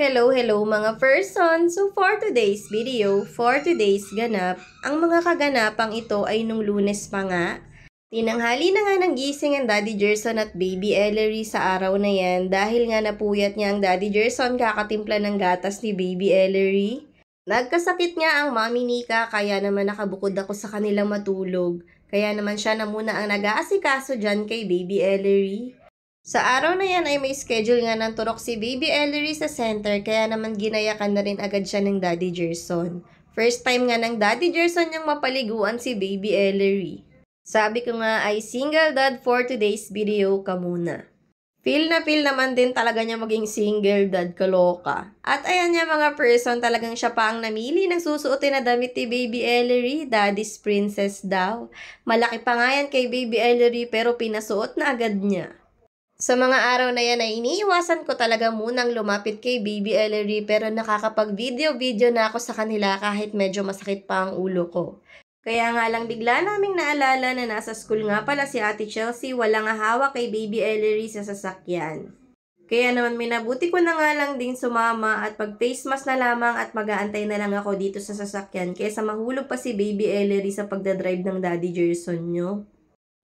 Hello mga person! So for today's video, for today's ganap, ang mga kaganapang ito ay nung Lunes pa nga. Tinanghali na nga ng gising ang Daddy Gerson at Baby Ellery sa araw na yan dahil nga napuyat niya ang Daddy Gerson kakatimpla ng gatas ni Baby Ellery. Nagkasakit nga ang Mami Nika kaya naman nakabukod ako sa kanilang matulog. Kaya naman siya na muna ang nag-aasikaso dyan kay Baby Ellery. Sa araw na yan ay may schedule nga ng turok si Baby Ellery sa center kaya naman ginayakan na rin agad siya ng Daddy Gerson. First time nga ng Daddy Gerson yung mapaliguan si Baby Ellery. Sabi ko nga ay single dad for today's video ka muna. Feel na feel naman din talaga niya maging single dad, kaloka. At ayan niya mga person, talagang siya pa ang namili ng susuotin na damit ni Baby Ellery, Daddy's Princess daw. Malaki pa nga yan kay Baby Ellery pero pinasuot na agad niya. Sa mga araw na yan ay iniiwasan ko talaga munang lumapit kay Baby Ellery pero nakakapag-video na ako sa kanila kahit medyo masakit pa ang ulo ko. Kaya nga lang bigla naming naalala na nasa school nga pala si Ate Chelsea, walang hawak kay Baby Ellery sa sasakyan. Kaya naman minabuti ko na nga lang din sumama at pag face mask na lamang at mag-aantay na lang ako dito sa sasakyan kaysa mahulog pa si Baby Ellery sa pagdadrive ng Daddy Gerson nyo.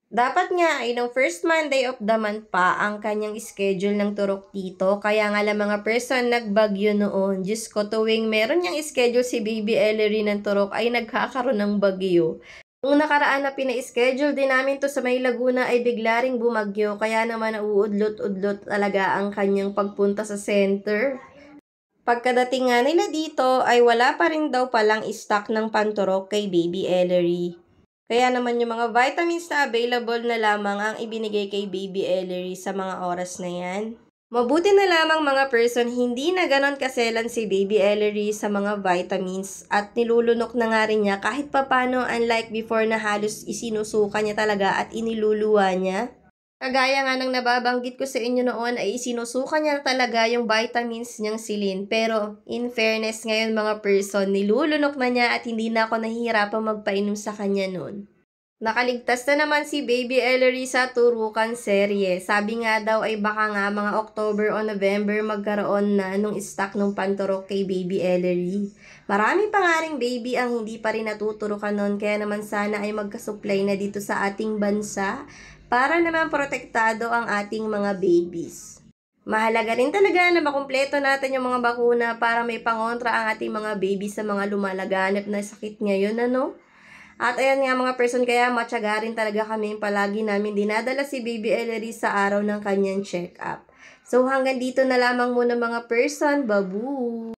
Dapat nga ay nung first Monday of the month pa ang kanyang schedule ng turok dito. Kaya nga lang mga person nagbagyo noon. Diyos ko, tuwing meron niyang schedule si Baby Ellery ng turok ay nagkakaroon ng bagyo. Nung nakaraan na pina-schedule din namin to sa May Laguna ay bigla ring bumagyo. Kaya naman nauudlot-udlot talaga ang kanyang pagpunta sa center. Pagkadating nga nila dito ay wala pa rin daw palang stock ng panturok kay Baby Ellery. Kaya naman yung mga vitamins na available na lamang ang ibinigay kay Baby Ellery sa mga oras na yan. Mabuti na lamang mga person, hindi na ganon kaselan si Baby Ellery sa mga vitamins at nilulunok na nga rin niya kahit papano, unlike before na halos isinusuka niya talaga at iniluluwa niya. Kagaya nga ng nababanggit ko sa inyo noon ay isinusuka niya talaga yung vitamins niyang silin. Pero in fairness ngayon mga person, nilulunok na niya at hindi na ako nahihirapang magpainom sa kanya noon. Nakaligtas na naman si Baby Ellery sa turukan serye. Sabi nga daw ay baka nga mga October o November magkaroon na nung stock ng panturok kay Baby Ellery. Marami pa nga ring baby ang hindi pa rin natuturukan noon kaya naman sana ay magkasupply na dito sa ating bansa para naman protektado ang ating mga babies. Mahalaga rin talaga na makumpleto natin yung mga bakuna para may pangontra ang ating mga babies sa mga lumalaganap na sakit ngayon, ano? At ayan nga mga person, kaya matyaga rin talaga kami palagi namin dinadala si Baby Ellery sa araw ng kanyang check-up. So hanggang dito na lamang muna mga person, babu!